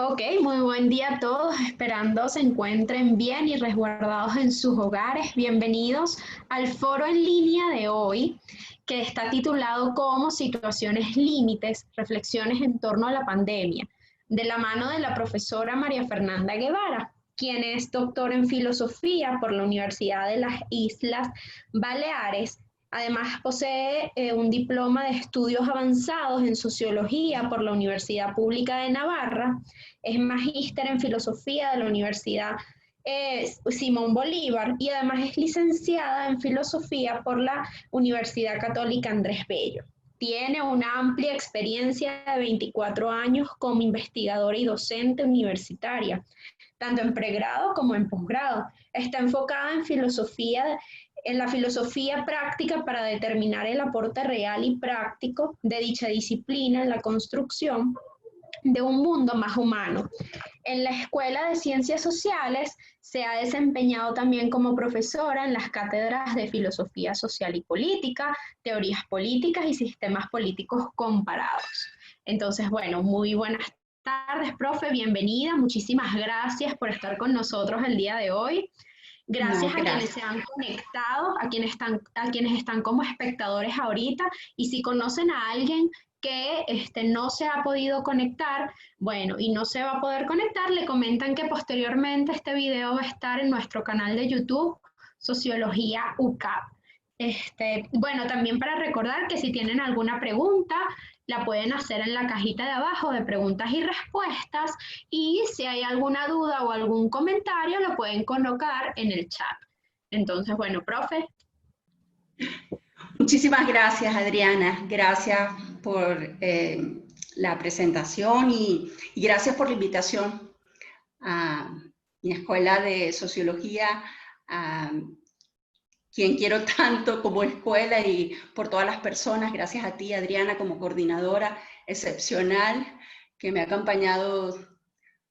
Ok, muy buen día a todos, esperando se encuentren bien y resguardados en sus hogares. Bienvenidos al foro en línea de hoy, que está titulado como Situaciones Límites, Reflexiones en torno a la pandemia, de la mano de la profesora María Fernanda Guevara, quien es doctora en filosofía por la Universidad de las Islas Baleares. Además, posee un diploma de estudios avanzados en sociología por la Universidad Pública de Navarra. Es magíster en filosofía de la Universidad Simón Bolívar y además es licenciada en filosofía por la Universidad Católica Andrés Bello. Tiene una amplia experiencia de 24 años como investigadora y docente universitaria, tanto en pregrado como en posgrado. Está enfocada en la filosofía práctica para determinar el aporte real y práctico de dicha disciplina en la construcción de un mundo más humano. En la Escuela de Ciencias Sociales se ha desempeñado también como profesora en las cátedras de Filosofía Social y Política, Teorías Políticas y Sistemas Políticos Comparados. Entonces, bueno, muy buenas tardes, profe, bienvenida. Muchísimas gracias por estar con nosotros el día de hoy. No, Gracias a quienes se gracias. han conectado, a quienes están como espectadores ahorita, y si conocen a alguien que no se ha podido conectar, bueno, y no se va a poder conectar, le comentan que posteriormente este video va a estar en nuestro canal de YouTube, Sociología UCAP. Bueno, también para recordar que si tienen alguna pregunta, la pueden hacer en la cajita de abajo de preguntas y respuestas, y si hay alguna duda o algún comentario, lo pueden colocar en el chat. Entonces, bueno, profe. Muchísimas gracias, Adriana. Gracias por la presentación y gracias por la invitación a mi escuela de sociología, a quien quiero tanto como escuela y por todas las personas. Gracias a ti, Adriana, como coordinadora excepcional que me ha acompañado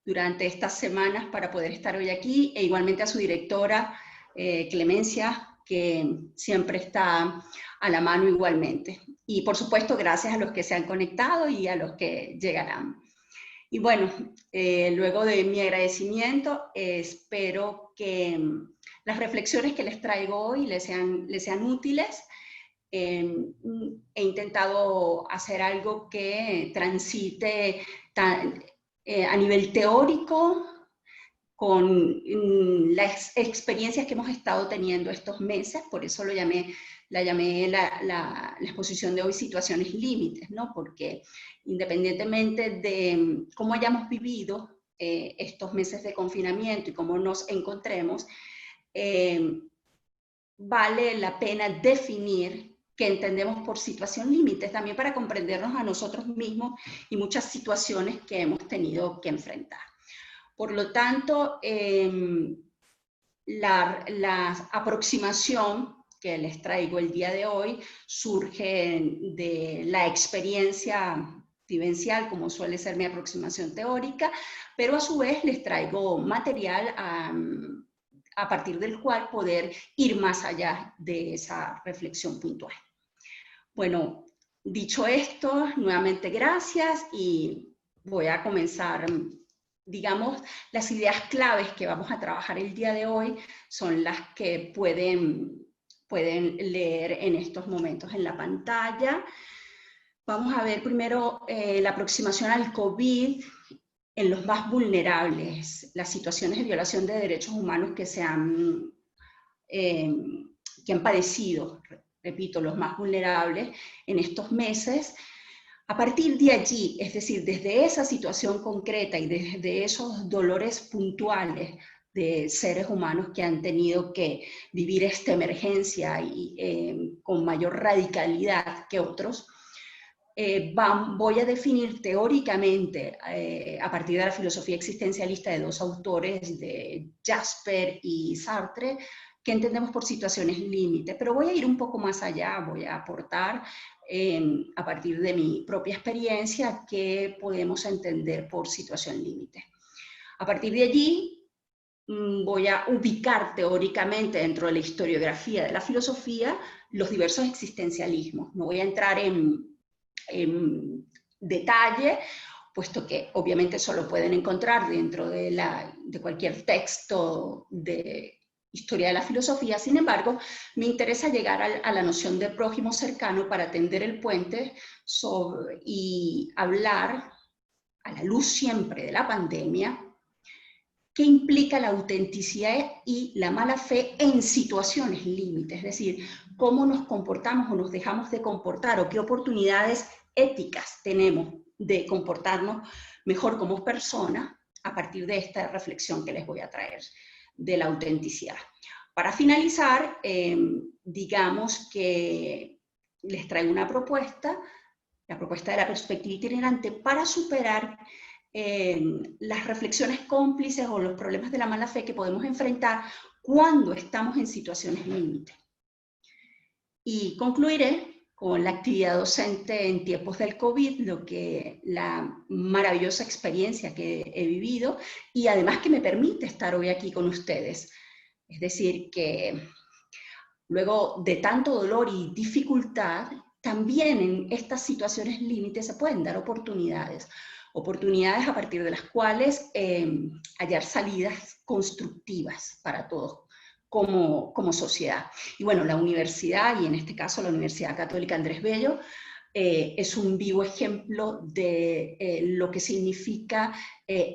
durante estas semanas para poder estar hoy aquí, e igualmente a su directora, Clemencia, que siempre está a la mano igualmente. Y por supuesto, gracias a los que se han conectado y a los que llegarán. Y bueno, luego de mi agradecimiento, espero que las reflexiones que les traigo hoy les sean útiles. He intentado hacer algo que transite a nivel teórico con las experiencias que hemos estado teniendo estos meses, por eso la llamé la exposición de hoy Situaciones Límites, ¿no? Porque independientemente de cómo hayamos vivido estos meses de confinamiento y cómo nos encontremos, vale la pena definir qué entendemos por situación límites, también para comprendernos a nosotros mismos y muchas situaciones que hemos tenido que enfrentar. Por lo tanto, la aproximación que les traigo el día de hoy surge de la experiencia vivencial, como suele ser mi aproximación teórica, pero a su vez les traigo material a partir del cual poder ir más allá de esa reflexión puntual. Bueno, dicho esto, nuevamente gracias y voy a comenzar. Digamos, las ideas claves que vamos a trabajar el día de hoy son las que pueden leer en estos momentos en la pantalla. Vamos a ver primero la aproximación al COVID en los más vulnerables, las situaciones de violación de derechos humanos que han padecido, repito, los más vulnerables en estos meses. A partir de allí, es decir, desde esa situación concreta y desde esos dolores puntuales de seres humanos que han tenido que vivir esta emergencia y con mayor radicalidad que otros, voy a definir teóricamente, a partir de la filosofía existencialista de dos autores, de Jasper y Sartre, qué entendemos por situaciones límite, pero voy a ir un poco más allá, voy a aportar a partir de mi propia experiencia qué podemos entender por situación límite. A partir de allí voy a ubicar teóricamente dentro de la historiografía de la filosofía los diversos existencialismos. No voy a entrar en detalle puesto que obviamente eso lo pueden encontrar dentro de cualquier texto de historia de la filosofía. Sin embargo, me interesa llegar a la noción de prójimo cercano para tender el puente y hablar, a la luz siempre de la pandemia, qué implica la autenticidad y la mala fe en situaciones límites, es decir, cómo nos comportamos o nos dejamos de comportar, o qué oportunidades éticas tenemos de comportarnos mejor como personas a partir de esta reflexión que les voy a traer de la autenticidad. Para finalizar, digamos que les traigo una propuesta, la propuesta de la perspectiva itinerante para superar las reflexiones cómplices o los problemas de la mala fe que podemos enfrentar cuando estamos en situaciones límite. Y concluiré con la actividad docente en tiempos del COVID, la maravillosa experiencia que he vivido y además que me permite estar hoy aquí con ustedes. Es decir, que luego de tanto dolor y dificultad, también en estas situaciones límites se pueden dar oportunidades a partir de las cuales hallar salidas constructivas para todos como sociedad. Y bueno, la universidad, y en este caso la Universidad Católica Andrés Bello, es un vivo ejemplo de lo que significa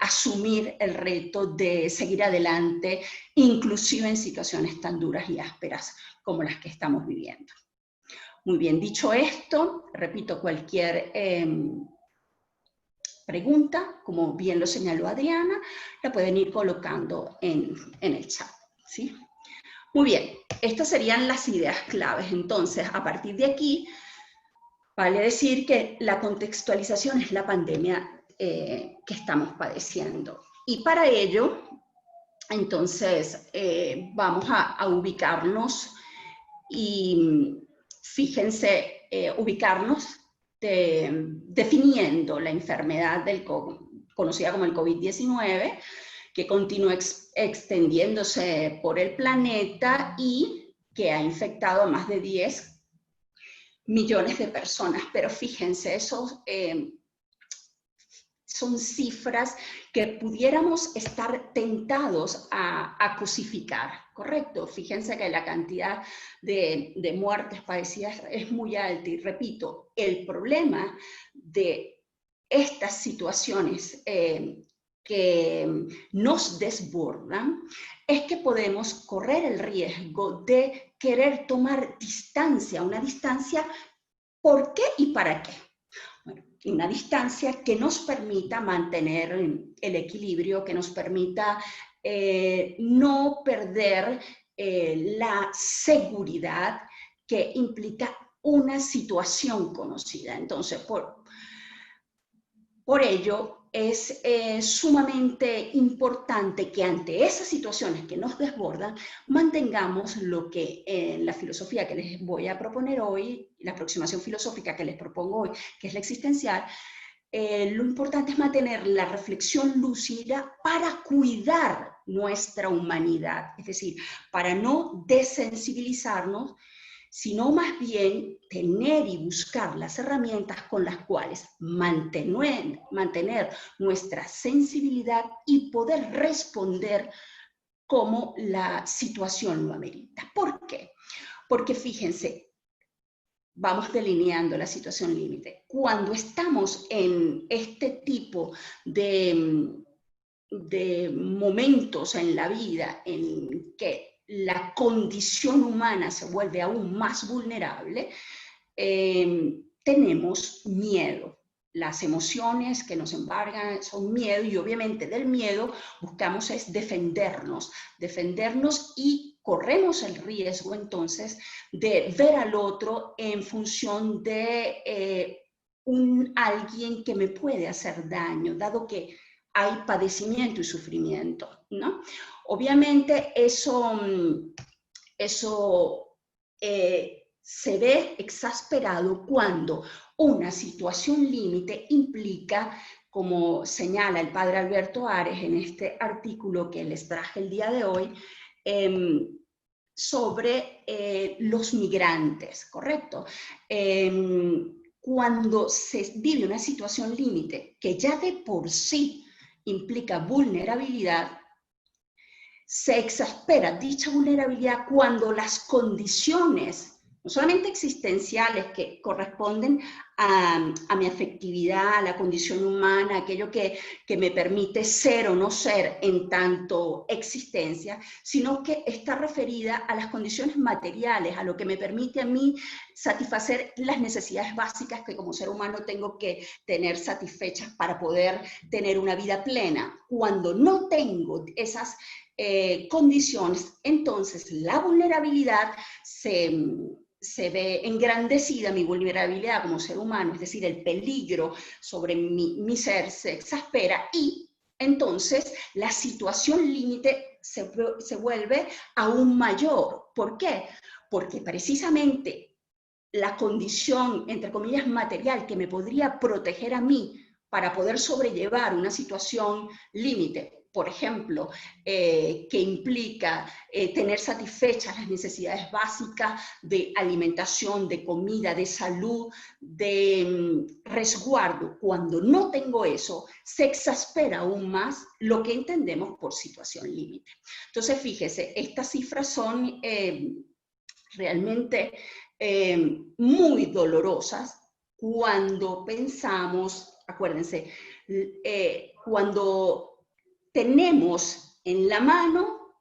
asumir el reto de seguir adelante, inclusive en situaciones tan duras y ásperas como las que estamos viviendo. Muy bien, dicho esto, repito, cualquier pregunta, como bien lo señaló Adriana, la pueden ir colocando en el chat, ¿sí? Muy bien, estas serían las ideas claves. Entonces, a partir de aquí, vale decir que la contextualización es la pandemia que estamos padeciendo. Y para ello, entonces, vamos a ubicarnos y fíjense, ubicarnos definiendo la enfermedad conocida como el COVID-19, que continúa extendiéndose por el planeta y que ha infectado a más de 10 millones de personas. Pero fíjense, esos son cifras que pudiéramos estar tentados a cosificar, ¿correcto? Fíjense que la cantidad de muertes padecidas es muy alta y repito, el problema de estas situaciones que nos desbordan es que podemos correr el riesgo de querer tomar distancia, una distancia, ¿por qué y para qué? Bueno, una distancia que nos permita mantener el equilibrio, que nos permita no perder la seguridad que implica una situación conocida. Entonces, por ello, es sumamente importante que ante esas situaciones que nos desbordan, mantengamos lo que en la filosofía que les voy a proponer hoy, la aproximación filosófica que les propongo hoy, que es la existencial, lo importante es mantener la reflexión lúcida para cuidar nuestra humanidad, es decir, para no desensibilizarnos, sino más bien tener y buscar las herramientas con las cuales mantener nuestra sensibilidad y poder responder como la situación lo amerita. ¿Por qué? Porque fíjense, vamos delineando la situación límite. Cuando estamos en este tipo de momentos en la vida en que la condición humana se vuelve aún más vulnerable, tenemos miedo. Las emociones que nos embargan son miedo y obviamente del miedo buscamos es defendernos y corremos el riesgo entonces de ver al otro en función de alguien que me puede hacer daño, dado que hay padecimiento y sufrimiento, ¿no? Obviamente eso se ve exasperado cuando una situación límite implica, como señala el padre Alberto Ares en este artículo que les traje el día de hoy, sobre los migrantes, ¿correcto? cuando se vive una situación límite que ya de por sí implica vulnerabilidad, se exaspera dicha vulnerabilidad cuando las condiciones, no solamente existenciales, que corresponden a mi afectividad, a la condición humana, aquello que me permite ser o no ser en tanto existencia, sino que está referida a las condiciones materiales, a lo que me permite a mí satisfacer las necesidades básicas que como ser humano tengo que tener satisfechas para poder tener una vida plena. Cuando no tengo esas condiciones, entonces la vulnerabilidad se ve engrandecida, mi vulnerabilidad como ser humano, es decir, el peligro sobre mi ser se exaspera y entonces la situación límite se vuelve aún mayor. ¿Por qué? Porque precisamente la condición, entre comillas, material que me podría proteger a mí para poder sobrellevar una situación límite, por ejemplo, que implica tener satisfechas las necesidades básicas de alimentación, de comida, de salud, de resguardo. Cuando no tengo eso, se exaspera aún más lo que entendemos por situación límite. Entonces, fíjese, estas cifras son realmente muy dolorosas cuando pensamos, acuérdense, cuando tenemos en la mano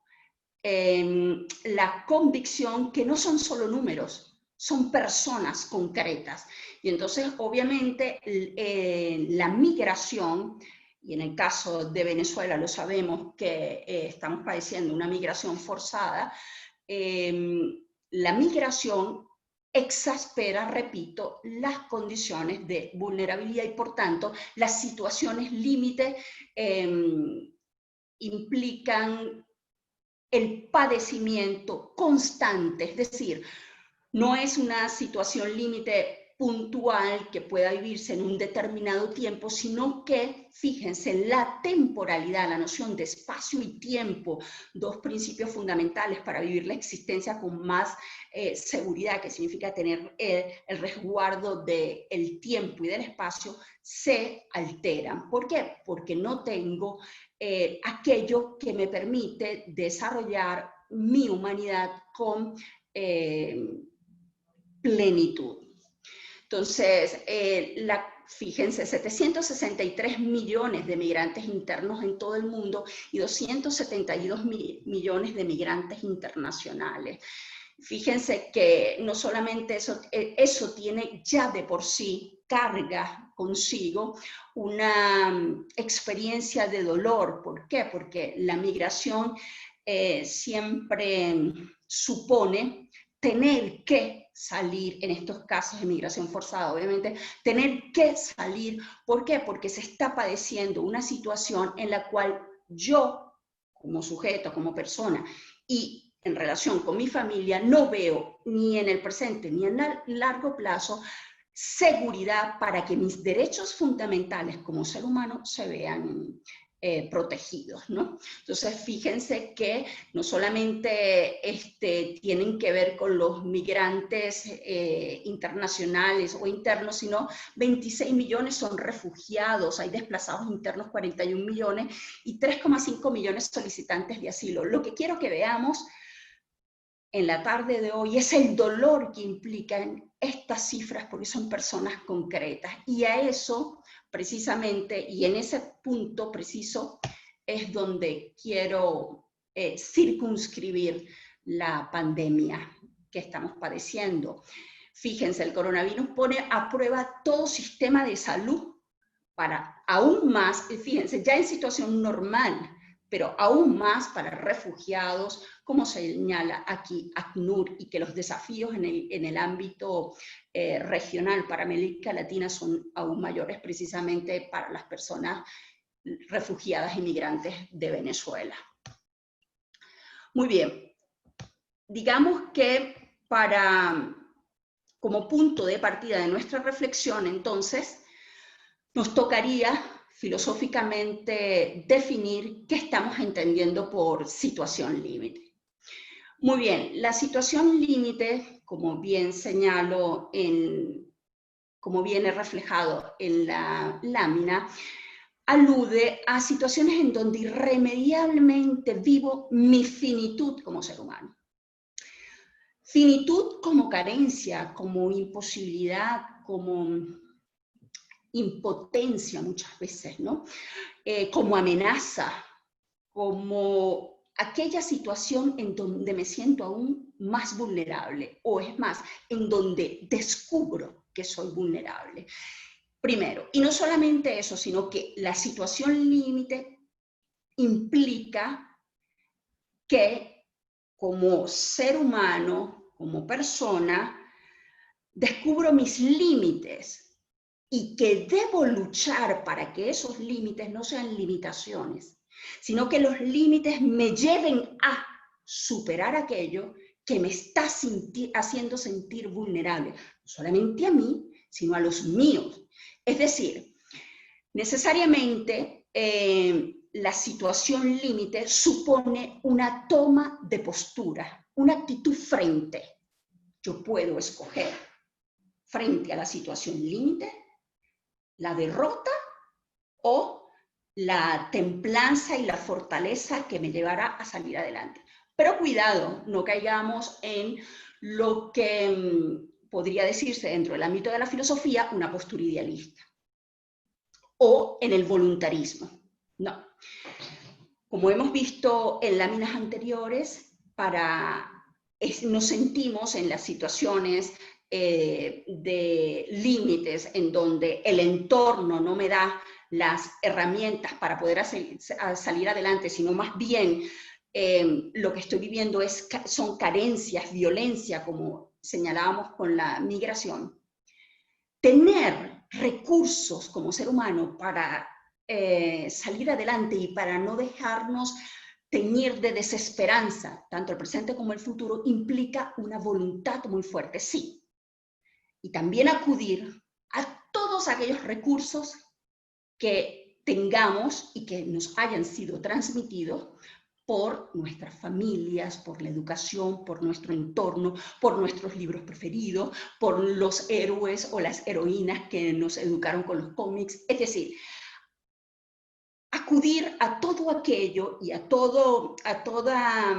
la convicción que no son solo números, son personas concretas. Y entonces, obviamente, la migración, y en el caso de Venezuela lo sabemos que estamos padeciendo una migración forzada, la migración exaspera, repito, las condiciones de vulnerabilidad y por tanto las situaciones límite implican el padecimiento constante, es decir, no es una situación límite puntual que pueda vivirse en un determinado tiempo, sino que, fíjense, la temporalidad, la noción de espacio y tiempo, dos principios fundamentales para vivir la existencia con más seguridad, que significa tener el resguardo del tiempo y del espacio, se alteran. ¿Por qué? Porque no tengo aquello que me permite desarrollar mi humanidad con plenitud. Entonces, fíjense, 763 millones de migrantes internos en todo el mundo y 272 millones de migrantes internacionales. Fíjense que no solamente eso tiene ya de por sí, carga consigo una experiencia de dolor. ¿Por qué? Porque la migración siempre supone tener que salir, en estos casos de migración forzada, obviamente, tener que salir. ¿Por qué? Porque se está padeciendo una situación en la cual yo, como sujeto, como persona, y en relación con mi familia, no veo ni en el presente ni en el largo plazo seguridad para que mis derechos fundamentales como ser humano se vean protegidos, ¿no? Entonces, fíjense que no solamente tienen que ver con los migrantes internacionales o internos, sino 26 millones son refugiados, hay desplazados internos 41 millones y 3,5 millones solicitantes de asilo. Lo que quiero que veamos en la tarde de hoy es el dolor que implican estas cifras porque son personas concretas y a eso precisamente y en ese punto preciso es donde quiero circunscribir la pandemia que estamos padeciendo. Fíjense, el coronavirus pone a prueba todo sistema de salud para aún más, fíjense, ya en situación normal, pero aún más para refugiados, como señala aquí ACNUR, y que los desafíos en el ámbito regional para América Latina son aún mayores precisamente para las personas refugiadas y migrantes de Venezuela. Muy bien, digamos que como punto de partida de nuestra reflexión, entonces, nos tocaría filosóficamente definir qué estamos entendiendo por situación límite. Muy bien, la situación límite, como bien señalo en como viene reflejado en la lámina, alude a situaciones en donde irremediablemente vivo mi finitud como ser humano. Finitud como carencia, como imposibilidad, como impotencia muchas veces, ¿no? Como amenaza, como aquella situación en donde me siento aún más vulnerable, o es más, en donde descubro que soy vulnerable. Primero, y no solamente eso, sino que la situación límite implica que como ser humano, como persona, descubro mis límites y que debo luchar para que esos límites no sean limitaciones, sino que los límites me lleven a superar aquello que me está haciendo sentir vulnerable, no solamente a mí, sino a los míos. Es decir, necesariamente la situación límite supone una toma de postura, una actitud frente. Yo puedo escoger frente a la situación límite, la derrota o la templanza y la fortaleza que me llevará a salir adelante. Pero cuidado, no caigamos en lo que podría decirse dentro del ámbito de la filosofía una postura idealista o en el voluntarismo. No. Como hemos visto en láminas anteriores, nos sentimos en las situaciones de límites en donde el entorno no me da las herramientas para poder salir adelante, sino más bien lo que estoy viviendo son carencias, violencia, como señalábamos con la migración. Tener recursos como ser humano para salir adelante y para no dejarnos teñir de desesperanza, tanto el presente como el futuro, implica una voluntad muy fuerte, sí. Y también acudir a todos aquellos recursos que tengamos y que nos hayan sido transmitidos por nuestras familias, por la educación, por nuestro entorno, por nuestros libros preferidos, por los héroes o las heroínas que nos educaron con los cómics. Es decir, acudir a todo aquello y a toda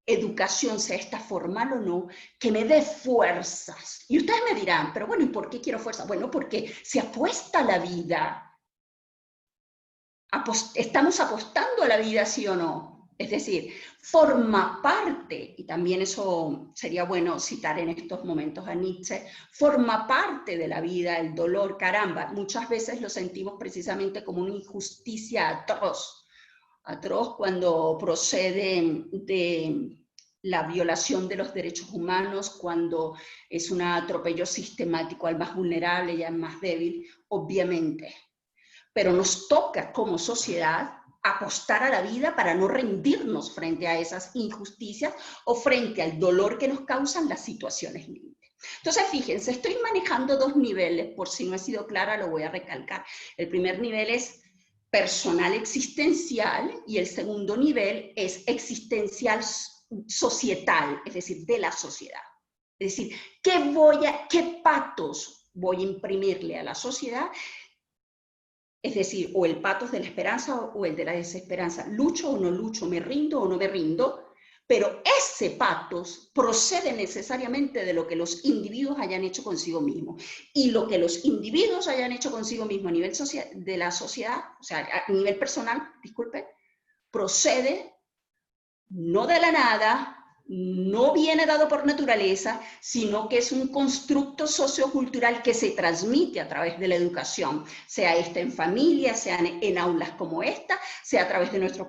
educación, sea esta formal o no, que me dé fuerzas. Y ustedes me dirán, pero bueno, ¿y por qué quiero fuerza? Bueno, porque se apuesta a la vida. ¿Estamos apostando a la vida, sí o no? Es decir, forma parte, y también eso sería bueno citar en estos momentos a Nietzsche, forma parte de la vida el dolor, caramba, muchas veces lo sentimos precisamente como una injusticia atroz, atroz cuando procede de la violación de los derechos humanos, cuando es un atropello sistemático al más vulnerable y al más débil, obviamente. Pero nos toca como sociedad apostar a la vida para no rendirnos frente a esas injusticias o frente al dolor que nos causan las situaciones límite. Entonces, fíjense, estoy manejando dos niveles, por si no he sido clara lo voy a recalcar. El primer nivel es personal existencial y el segundo nivel es existencial societal, es decir, de la sociedad. Es decir, ¿qué patos voy a imprimirle a la sociedad? Es decir, o el patos de la esperanza o el de la desesperanza. ¿Lucho o no lucho? ¿Me rindo o no me rindo? Pero ese patos procede necesariamente de lo que los individuos hayan hecho consigo mismos. Y lo que los individuos hayan hecho consigo mismos a nivel de la sociedad, o sea, a nivel personal, disculpe, procede no de la nada, no viene dado por naturaleza, sino que es un constructo sociocultural que se transmite a través de la educación, sea esta en familia, sea en aulas como esta, sea a través de nuestros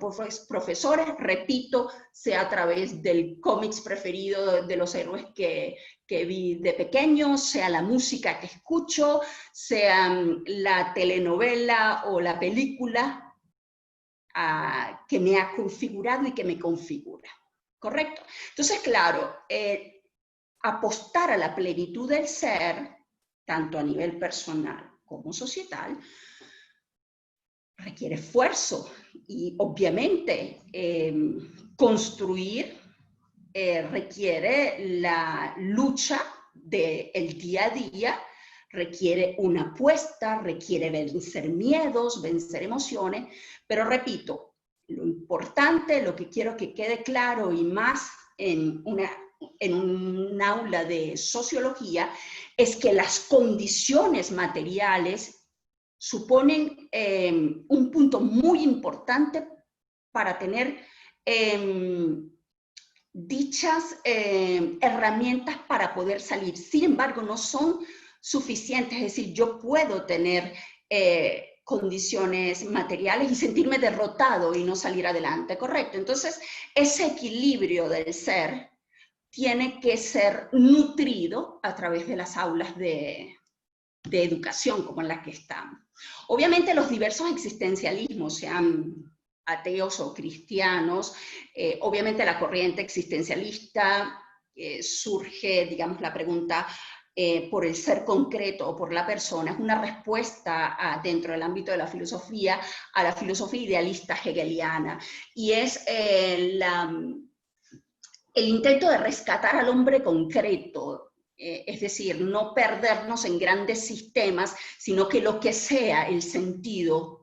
profesores, repito, sea a través del cómics preferido de los héroes que vi de pequeño, sea la música que escucho, sea la telenovela o la película que me ha configurado y que me configura. ¿Correcto? Entonces, claro, apostar a la plenitud del ser, tanto a nivel personal como societal, requiere esfuerzo y obviamente construir requiere la lucha del día a día requiere una apuesta, requiere vencer miedos, vencer emociones, pero repito, lo importante, lo que quiero que quede claro y más en un aula de sociología, es que las condiciones materiales suponen un punto muy importante para tener dichas herramientas para poder salir. Sin embargo, no son suficientes, es decir, yo puedo tener condiciones materiales y sentirme derrotado y no salir adelante, ¿correcto? Entonces, ese equilibrio del ser tiene que ser nutrido a través de las aulas de educación como en las que estamos. Obviamente los diversos existencialismos, sean ateos o cristianos, obviamente la corriente existencialista surge, digamos, la pregunta por el ser concreto o por la persona, es una respuesta dentro del ámbito de la filosofía a la filosofía idealista hegeliana, y es el intento de rescatar al hombre concreto, es decir, no perdernos en grandes sistemas, sino que lo que sea el sentido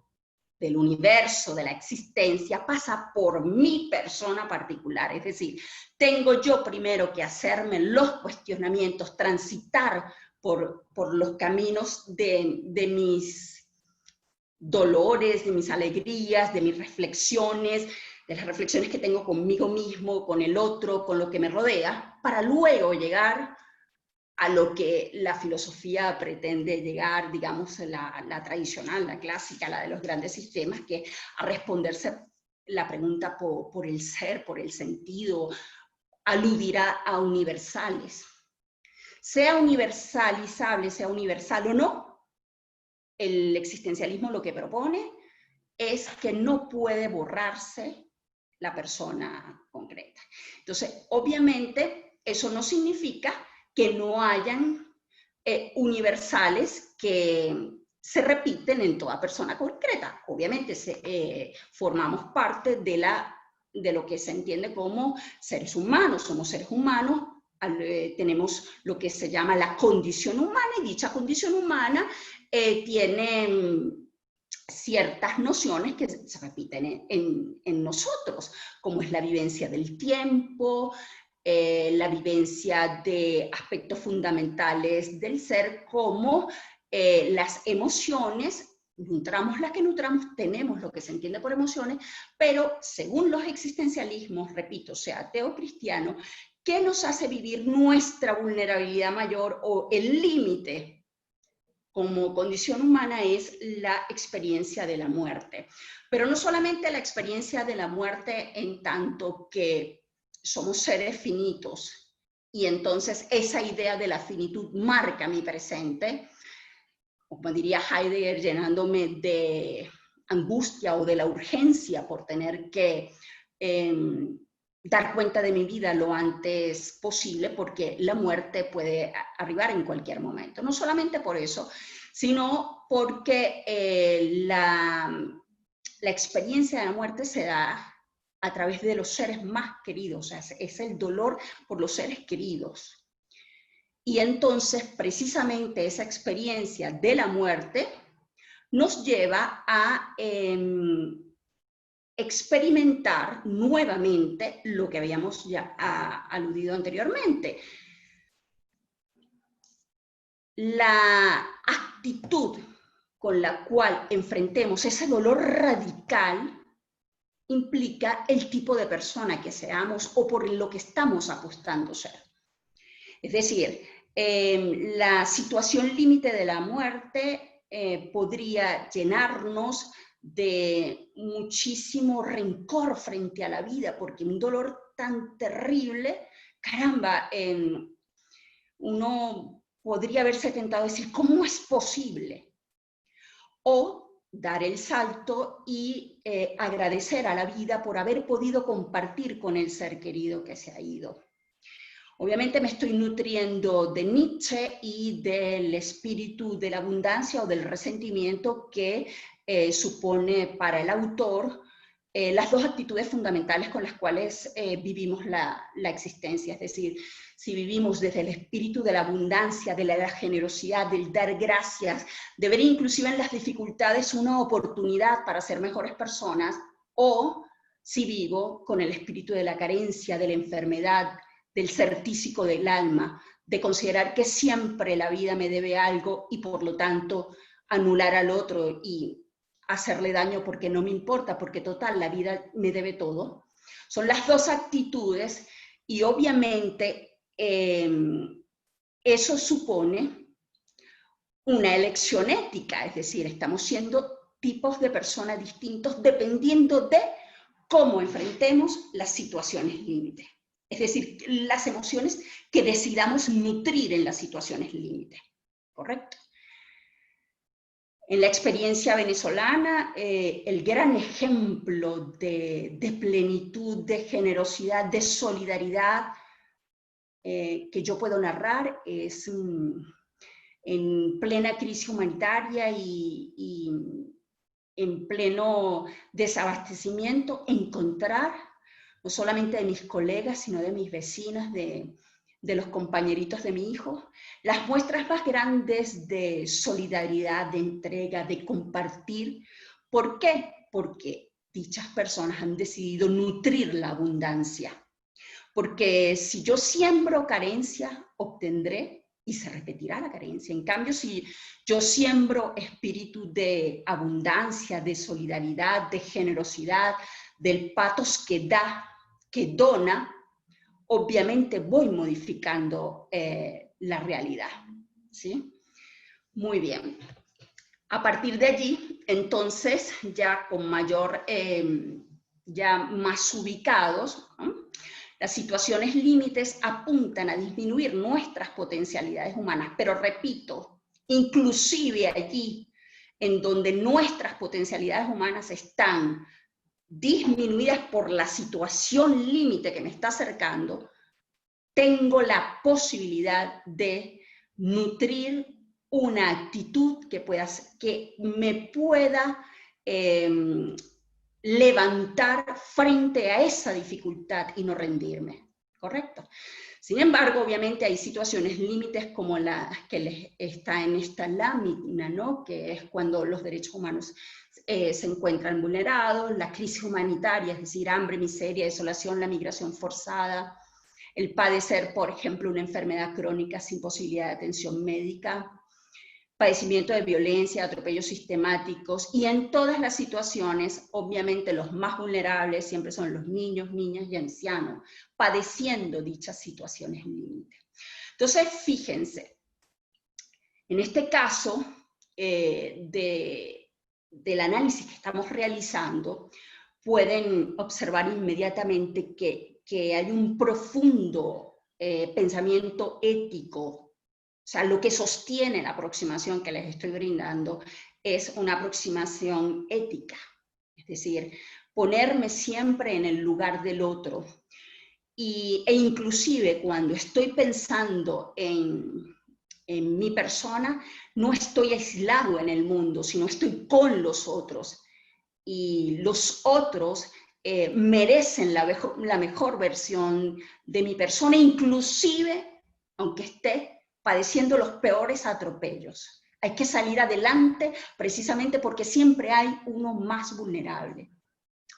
del universo, de la existencia, pasa por mi persona particular. Es decir, tengo yo primero que hacerme los cuestionamientos, transitar por los caminos de mis dolores, de mis alegrías, de mis reflexiones, de las reflexiones que tengo conmigo mismo, con el otro, con lo que me rodea, para luego llegar a lo que la filosofía pretende llegar, digamos, la tradicional, la clásica, la de los grandes sistemas, que a responderse la pregunta por el ser, por el sentido, aludirá a universales. Sea universalizable, sea universal o no, el existencialismo lo que propone es que no puede borrarse la persona concreta. Entonces, obviamente, eso no significa que no hayan universales que se repiten en toda persona concreta. Obviamente formamos parte de lo que se entiende como seres humanos, somos seres humanos, tenemos lo que se llama la condición humana, y dicha condición humana tiene ciertas nociones que se repiten en nosotros, como es la vivencia del tiempo, la vivencia de aspectos fundamentales del ser, como las emociones, nutramos las que nutramos, tenemos lo que se entiende por emociones, pero según los existencialismos, repito, sea ateo o cristiano, ¿qué nos hace vivir nuestra vulnerabilidad mayor o el límite como condición humana? Es la experiencia de la muerte. Pero no solamente la experiencia de la muerte en tanto que somos seres finitos, y entonces esa idea de la finitud marca mi presente, como diría Heidegger, llenándome de angustia o de la urgencia por tener que dar cuenta de mi vida lo antes posible, porque la muerte puede arribar en cualquier momento. No solamente por eso, sino porque la experiencia de la muerte se da a través de los seres más queridos, o sea, es el dolor por los seres queridos. Y entonces, precisamente esa experiencia de la muerte nos lleva a experimentar nuevamente lo que habíamos ya aludido anteriormente. La actitud con la cual enfrentemos ese dolor radical implica el tipo de persona que seamos o por lo que estamos apostando ser. Es decir, la situación límite de la muerte podría llenarnos de muchísimo rencor frente a la vida, porque un dolor tan terrible, caramba, uno podría haberse tentado a decir, ¿cómo es posible? O dar el salto y agradecer a la vida por haber podido compartir con el ser querido que se ha ido. Obviamente me estoy nutriendo de Nietzsche y del espíritu de la abundancia o del resentimiento que supone para el autor las dos actitudes fundamentales con las cuales vivimos la existencia. Es decir, si vivimos desde el espíritu de la abundancia, de la generosidad, del dar gracias, de ver inclusive en las dificultades una oportunidad para ser mejores personas, o si vivo con el espíritu de la carencia, de la enfermedad, del ser tísico del alma, de considerar que siempre la vida me debe algo y por lo tanto anular al otro y hacerle daño porque no me importa, porque total, la vida me debe todo. Son las dos actitudes y obviamente eso supone una elección ética, es decir, estamos siendo tipos de personas distintos dependiendo de cómo enfrentemos las situaciones límite. Es decir, las emociones que decidamos nutrir en las situaciones límite, ¿correcto? En la experiencia venezolana, el gran ejemplo de plenitud, de generosidad, de solidaridad que yo puedo narrar es en plena crisis humanitaria y en pleno desabastecimiento, encontrar, no solamente de mis colegas, sino de mis vecinas, de los compañeritos de mi hijo, las muestras más grandes de solidaridad, de entrega, de compartir. ¿Por qué? Porque dichas personas han decidido nutrir la abundancia. Porque si yo siembro carencia, obtendré y se repetirá la carencia. En cambio, si yo siembro espíritu de abundancia, de solidaridad, de generosidad, del pathos que da, que dona, obviamente voy modificando la realidad, ¿sí? Muy bien. A partir de allí, entonces, ya con mayor, ya más ubicados, ¿no? Las situaciones límites apuntan a disminuir nuestras potencialidades humanas, pero repito, inclusive allí en donde nuestras potencialidades humanas están disminuidas por la situación límite que me está acercando, tengo la posibilidad de nutrir una actitud que me pueda levantar frente a esa dificultad y no rendirme, ¿correcto? Sin embargo, obviamente hay situaciones límites como la que está en esta lámina, ¿no? Que es cuando los derechos humanos se encuentran vulnerados, la crisis humanitaria, es decir, hambre, miseria, desolación, la migración forzada, el padecer, por ejemplo, una enfermedad crónica sin posibilidad de atención médica, padecimiento de violencia, atropellos sistemáticos, y en todas las situaciones, obviamente los más vulnerables siempre son los niños, niñas y ancianos, padeciendo dichas situaciones límite. Entonces, fíjense, en este caso del análisis que estamos realizando, pueden observar inmediatamente que hay un profundo pensamiento ético. O sea, lo que sostiene la aproximación que les estoy brindando es una aproximación ética. Es decir, ponerme siempre en el lugar del otro. E inclusive cuando estoy pensando en mi persona, no estoy aislado en el mundo, sino estoy con los otros. Y los otros merecen la mejor versión de mi persona, inclusive aunque esté padeciendo los peores atropellos. Hay que salir adelante precisamente porque siempre hay uno más vulnerable.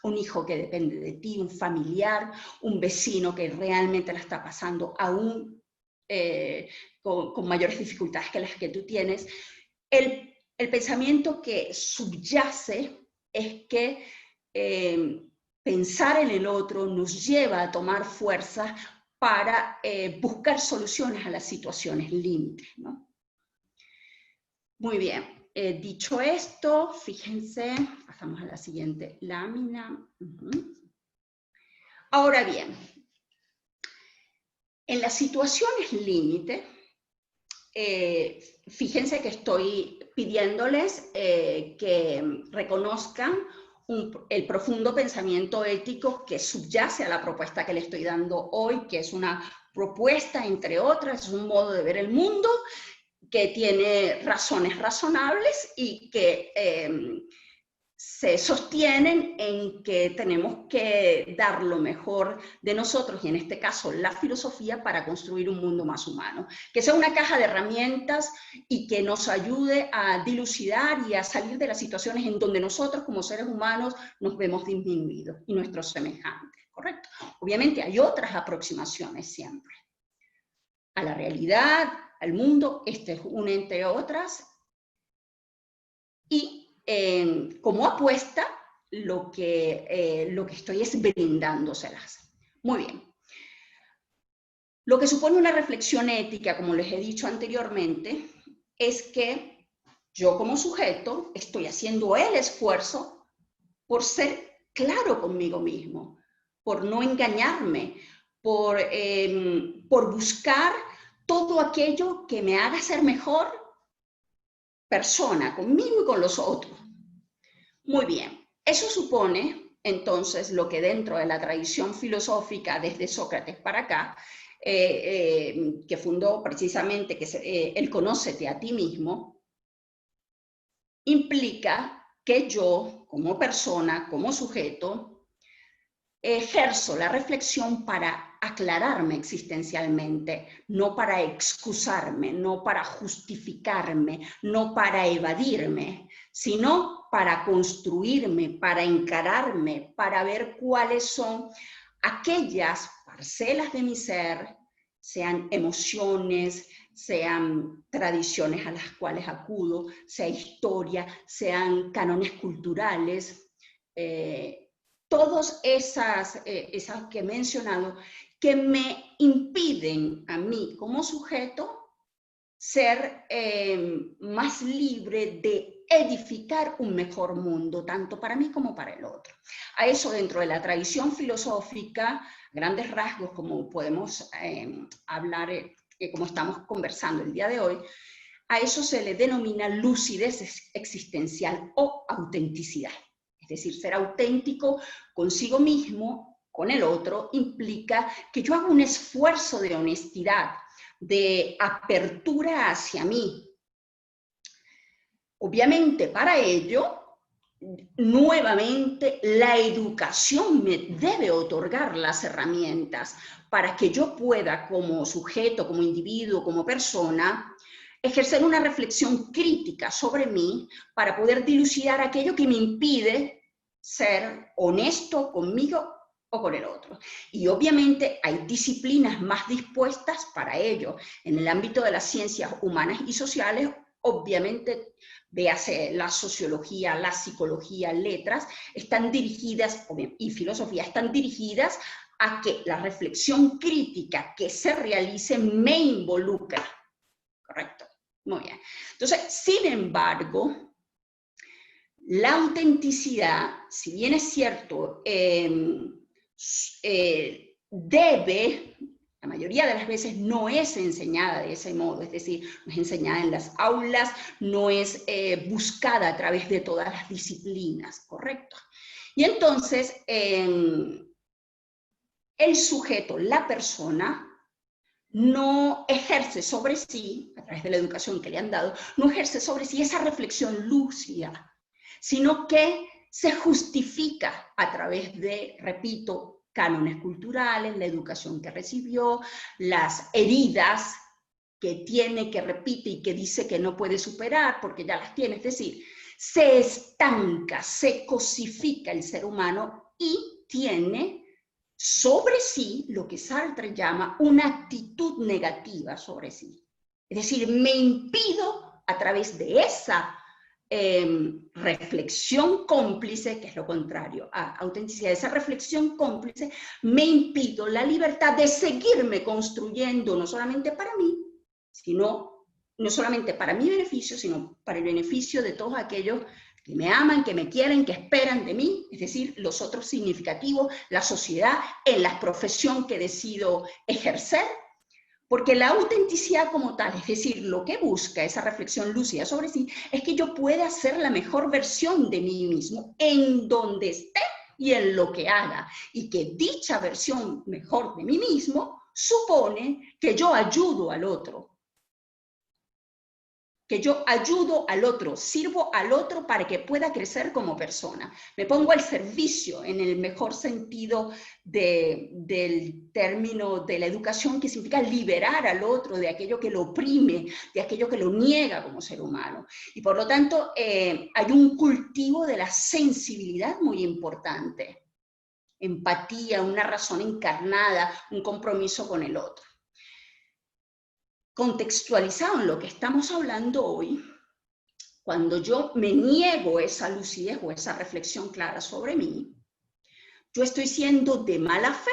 Un hijo que depende de ti, un familiar, un vecino que realmente la está pasando aún con mayores dificultades que las que tú tienes. El pensamiento que subyace es que pensar en el otro nos lleva a tomar fuerza para buscar soluciones a las situaciones límites, ¿no? Muy bien, dicho esto, fíjense, pasamos a la siguiente lámina. Ahora bien, en las situaciones límite, fíjense que estoy pidiéndoles que reconozcan el profundo pensamiento ético que subyace a la propuesta que le estoy dando hoy, que es una propuesta, entre otras, es un modo de ver el mundo que tiene razones razonables y que se sostienen en que tenemos que dar lo mejor de nosotros, y en este caso la filosofía, para construir un mundo más humano. Que sea una caja de herramientas y que nos ayude a dilucidar y a salir de las situaciones en donde nosotros como seres humanos nos vemos disminuidos y nuestros semejantes, ¿correcto? Obviamente hay otras aproximaciones siempre a la realidad, al mundo, este es una entre otras, y como apuesta, lo que estoy es brindándoselas. Muy bien. Lo que supone una reflexión ética, como les he dicho anteriormente, es que yo como sujeto estoy haciendo el esfuerzo por ser claro conmigo mismo, por no engañarme, por buscar todo aquello que me haga ser mejor persona, conmigo y con los otros. Muy bien, eso supone entonces lo que dentro de la tradición filosófica desde Sócrates para acá, que fundó precisamente el conócete a ti mismo, implica que yo como persona, como sujeto, ejerzo la reflexión para aclararme existencialmente, no para excusarme, no para justificarme, no para evadirme, sino para construirme, para encararme, para ver cuáles son aquellas parcelas de mi ser, sean emociones, sean tradiciones a las cuales acudo, sea historia, sean cánones culturales, todas esas que he mencionado, que me impiden a mí como sujeto ser más libre de edificar un mejor mundo, tanto para mí como para el otro. A eso, dentro de la tradición filosófica, grandes rasgos, como podemos hablar, como estamos conversando el día de hoy, a eso se le denomina lucidez existencial o autenticidad. Es decir, ser auténtico consigo mismo, con el otro, implica que yo hago un esfuerzo de honestidad, de apertura hacia mí. Obviamente, para ello, nuevamente, la educación me debe otorgar las herramientas para que yo pueda, como sujeto, como individuo, como persona, ejercer una reflexión crítica sobre mí para poder dilucidar aquello que me impide ser honesto conmigo o con el otro. Y obviamente hay disciplinas más dispuestas para ello. En el ámbito de las ciencias humanas y sociales, obviamente, véase la sociología, la psicología, letras, están dirigidas, y filosofía, están dirigidas a que la reflexión crítica que se realice me involucra. ¿Correcto? Muy bien. Entonces, sin embargo, la autenticidad, si bien es cierto, debe, la mayoría de las veces no es enseñada de ese modo, es decir, no es enseñada en las aulas, no es buscada a través de todas las disciplinas, ¿correcto? Y entonces, el sujeto, la persona, no ejerce sobre sí, a través de la educación que le han dado, no ejerce sobre sí esa reflexión lúcida, sino que se justifica a través de, repito, cánones culturales, la educación que recibió, las heridas que tiene, que repite y que dice que no puede superar porque ya las tiene. Es decir, se estanca, se cosifica el ser humano y tiene sobre sí lo que Sartre llama una actitud negativa sobre sí. Es decir, me impido a través de esa reflexión cómplice, que es lo contrario a autenticidad, esa reflexión cómplice, me impido la libertad de seguirme construyendo, no solamente para mí, sino no solamente para mi beneficio, sino para el beneficio de todos aquellos que me aman, que me quieren, que esperan de mí, es decir, los otros significativos, la sociedad, en la profesión que decido ejercer. Porque la autenticidad como tal, es decir, lo que busca esa reflexión lúcida sobre sí, es que yo pueda ser la mejor versión de mí mismo en donde esté y en lo que haga. Y que dicha versión mejor de mí mismo supone que yo ayudo al otro. que yo ayudo al otro, sirvo al otro para que pueda crecer como persona. Me pongo al servicio en el mejor sentido del término de la educación, que significa liberar al otro de aquello que lo oprime, de aquello que lo niega como ser humano. Y por lo tanto, hay un cultivo de la sensibilidad muy importante. Empatía, una razón encarnada, un compromiso con el otro. Contextualizado en lo que estamos hablando hoy, cuando yo me niego esa lucidez o esa reflexión clara sobre mí, yo estoy siendo de mala fe,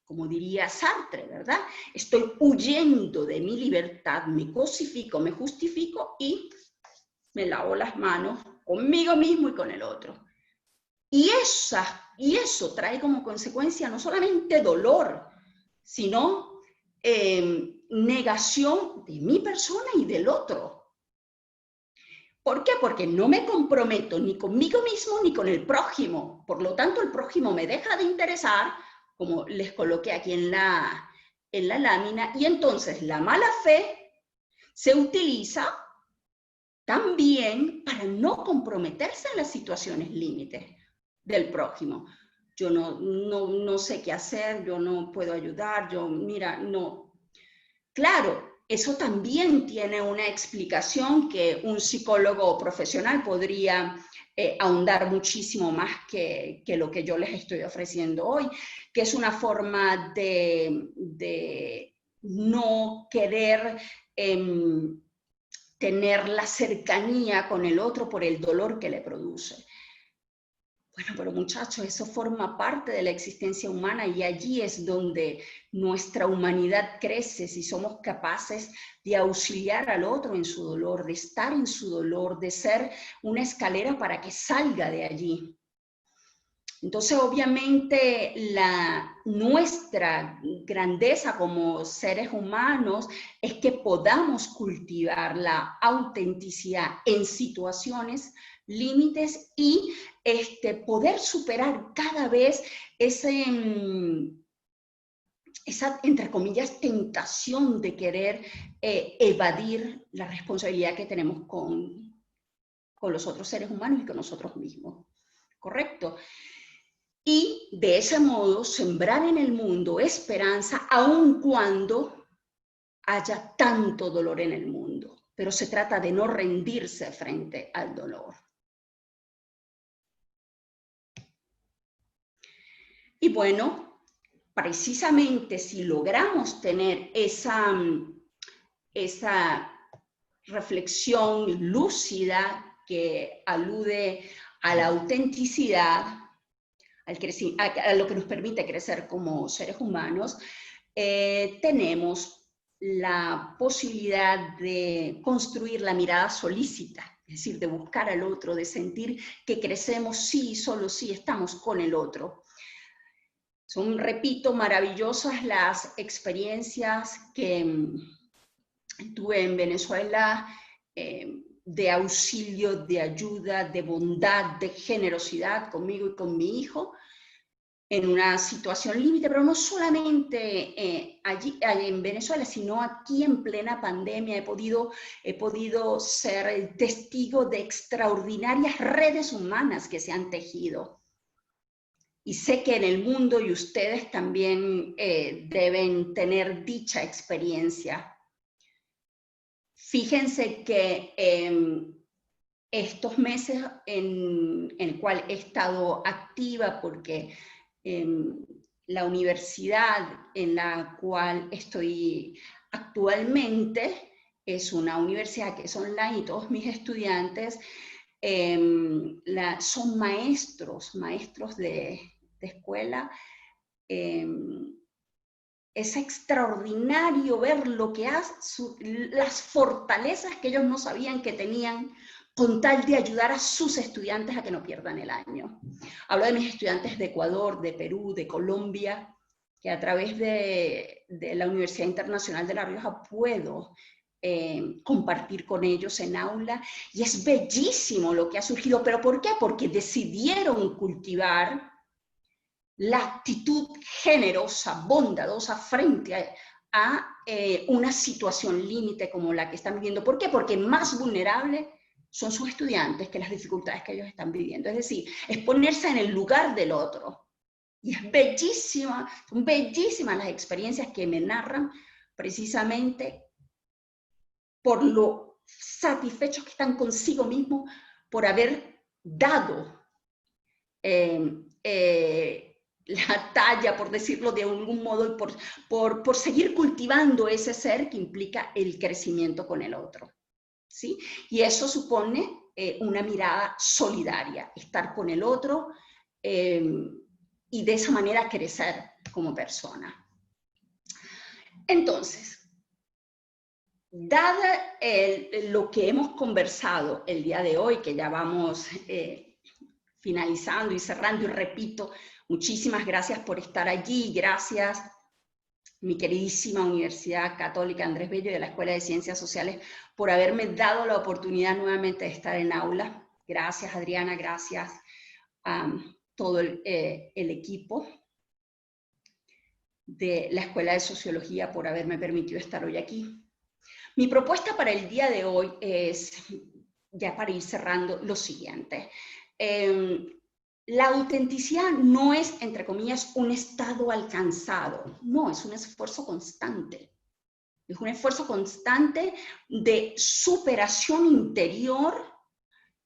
como diría Sartre, ¿verdad? Estoy huyendo de mi libertad, me cosifico, me justifico y me lavo las manos conmigo mismo y con el otro. Y eso trae como consecuencia no solamente dolor, sino negación de mi persona y del otro. ¿Por qué? Porque no me comprometo ni conmigo mismo ni con el prójimo. Por lo tanto, el prójimo me deja de interesar, como les coloqué aquí en la lámina, y entonces la mala fe se utiliza también para no comprometerse en las situaciones límites del prójimo. Yo no sé qué hacer, yo no puedo ayudar, mira, no. Claro, eso también tiene una explicación que un psicólogo profesional podría ahondar muchísimo más que lo que yo les estoy ofreciendo hoy, que es una forma de no querer tener la cercanía con el otro por el dolor que le produce. Bueno, pero muchachos, eso forma parte de la existencia humana y allí es donde nuestra humanidad crece, si somos capaces de auxiliar al otro en su dolor, de estar en su dolor, de ser una escalera para que salga de allí. Entonces, obviamente, nuestra grandeza como seres humanos es que podamos cultivar la autenticidad en situaciones límites y poder superar cada vez esa, entre comillas, tentación de querer evadir la responsabilidad que tenemos con los otros seres humanos y con nosotros mismos. ¿Correcto? Y de ese modo sembrar en el mundo esperanza aun cuando haya tanto dolor en el mundo. Pero se trata de no rendirse frente al dolor. Y bueno, precisamente si logramos tener esa reflexión lúcida que alude a la autenticidad, a lo que nos permite crecer como seres humanos, tenemos la posibilidad de construir la mirada solícita, es decir, de buscar al otro, de sentir que crecemos sí y solo sí estamos con el otro. Son, repito, maravillosas las experiencias que tuve en Venezuela, de auxilio, de ayuda, de bondad, de generosidad conmigo y con mi hijo, en una situación límite, pero no solamente allí en Venezuela, sino aquí en plena pandemia he podido ser el testigo de extraordinarias redes humanas que se han tejido. Y sé que en el mundo, y ustedes también deben tener dicha experiencia. Fíjense que estos meses en el cual he estado activa, porque la universidad en la cual estoy actualmente es una universidad que es online y todos mis estudiantes son maestros de escuela. Es extraordinario ver lo que las fortalezas que ellos no sabían que tenían con tal de ayudar a sus estudiantes a que no pierdan el año. Hablo de mis estudiantes de Ecuador, de Perú, de Colombia, que a través de la Universidad Internacional de La Rioja puedo compartir con ellos en aula, y es bellísimo lo que ha surgido. ¿Pero por qué? Porque decidieron cultivar la actitud generosa, bondadosa frente a una situación límite como la que están viviendo. ¿Por qué? Porque más vulnerables son sus estudiantes que las dificultades que ellos están viviendo. Es decir, es ponerse en el lugar del otro. Y es bellísima, son bellísimas las experiencias que me narran precisamente por lo satisfechos que están consigo mismos por haber dado la talla, por decirlo de algún modo, y por seguir cultivando ese ser que implica el crecimiento con el otro, ¿sí? Y eso supone una mirada solidaria, estar con el otro y de esa manera crecer como persona. Entonces, dada lo que hemos conversado el día de hoy, que ya vamos finalizando y cerrando, y repito, muchísimas gracias por estar allí, gracias mi queridísima Universidad Católica Andrés Bello de la Escuela de Ciencias Sociales por haberme dado la oportunidad nuevamente de estar en aula. Gracias Adriana, gracias a todo el equipo de la Escuela de Sociología por haberme permitido estar hoy aquí. Mi propuesta para el día de hoy es, ya para ir cerrando, lo siguiente. La autenticidad no es, entre comillas, un estado alcanzado. No, es un esfuerzo constante. Es un esfuerzo constante de superación interior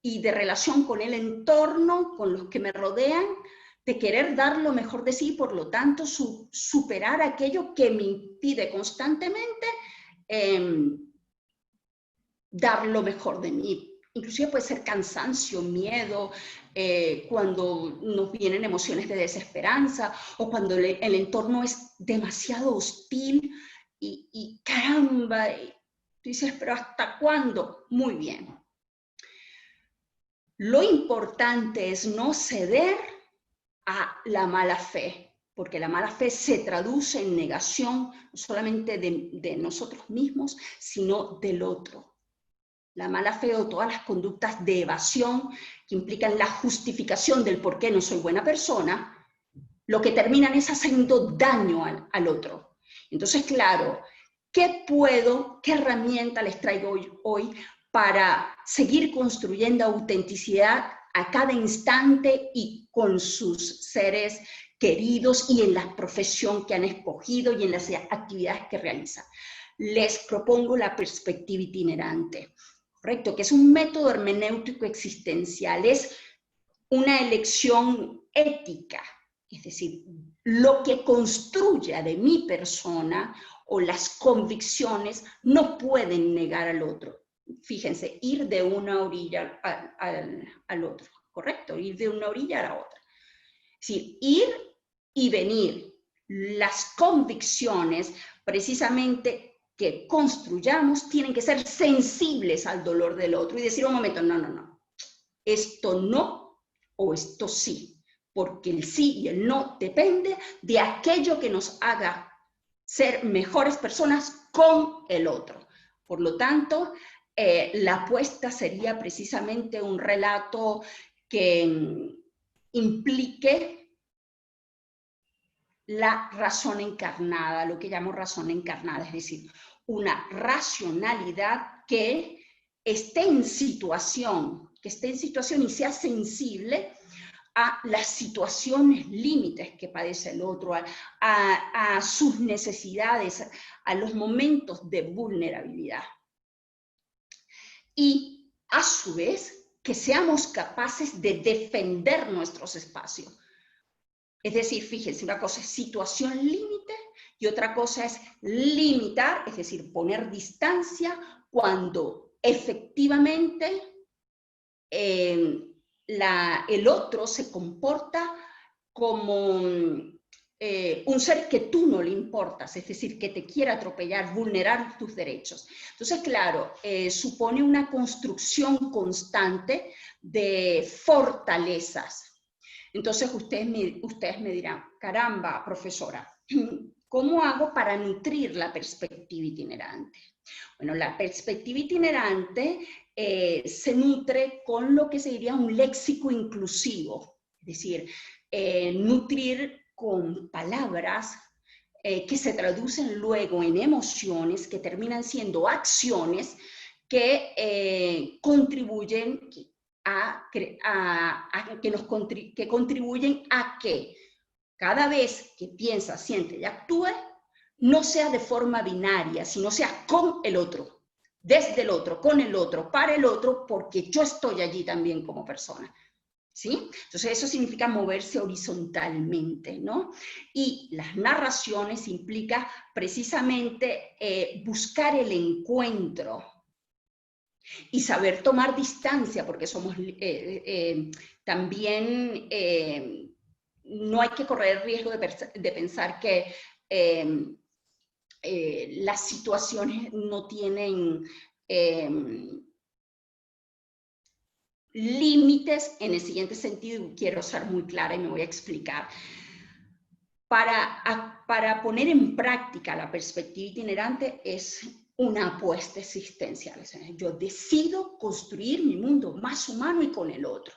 y de relación con el entorno, con los que me rodean, de querer dar lo mejor de sí, por lo tanto, superar aquello que me impide constantemente dar lo mejor de mí. Inclusive puede ser cansancio, miedo, cuando nos vienen emociones de desesperanza o cuando el entorno es demasiado hostil y caramba, tú dices, pero ¿hasta cuándo? Muy bien. Lo importante es no ceder a la mala fe, porque la mala fe se traduce en negación no solamente de nosotros mismos, sino del otro. La mala fe o todas las conductas de evasión que implican la justificación del por qué no soy buena persona, lo que terminan es haciendo daño al otro. Entonces, claro, ¿qué herramienta les traigo hoy para seguir construyendo autenticidad a cada instante y con sus seres queridos y en la profesión que han escogido y en las actividades que realizan? Les propongo la perspectiva itinerante. Correcto, que es un método hermenéutico existencial, es una elección ética, es decir, lo que construya de mi persona o las convicciones no pueden negar al otro. Fíjense, ir de una orilla al otro, correcto, ir de una orilla a la otra. Es decir, ir y venir, las convicciones precisamente que construyamos tienen que ser sensibles al dolor del otro y decir un momento, no, esto no o esto sí, porque el sí y el no depende de aquello que nos haga ser mejores personas con el otro. Por lo tanto, la apuesta sería precisamente un relato que implique la razón encarnada, lo que llamo razón encarnada, es decir, una racionalidad que esté en situación y sea sensible a las situaciones límites que padece el otro, a sus necesidades, a los momentos de vulnerabilidad. Y a su vez, que seamos capaces de defender nuestros espacios. Es decir, fíjense, una cosa es situación límite y otra cosa es limitar, es decir, poner distancia cuando efectivamente el otro se comporta como un ser que tú no le importas, es decir, que te quiere atropellar, vulnerar tus derechos. Entonces, claro, supone una construcción constante de fortalezas. Entonces ustedes me dirán, caramba, profesora, ¿cómo hago para nutrir la perspectiva itinerante? Bueno, la perspectiva itinerante se nutre con lo que se diría un léxico inclusivo, es decir, nutrir con palabras que se traducen luego en emociones que terminan siendo acciones que contribuyen que contribuyen a que cada vez que piensa, siente y actúe, no sea de forma binaria, sino sea con el otro, desde el otro, con el otro, para el otro, porque yo estoy allí también como persona. ¿Sí? Entonces eso significa moverse horizontalmente, ¿no? Y las narraciones implica precisamente buscar el encuentro y saber tomar distancia, porque somos también no hay que correr el riesgo de pensar que las situaciones no tienen límites en el siguiente sentido, y quiero ser muy clara y me voy a explicar. Para poner en práctica la perspectiva itinerante es una apuesta existencial. O sea, yo decido construir mi mundo más humano y con el otro.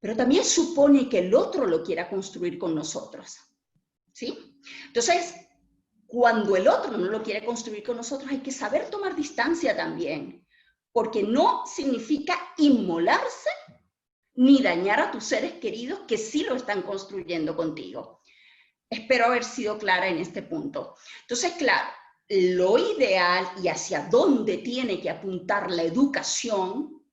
Pero también supone que el otro lo quiera construir con nosotros. ¿Sí? Entonces, cuando el otro no lo quiere construir con nosotros, hay que saber tomar distancia también. Porque no significa inmolarse ni dañar a tus seres queridos que sí lo están construyendo contigo. Espero haber sido clara en este punto. Entonces, claro, lo ideal y hacia dónde tiene que apuntar la educación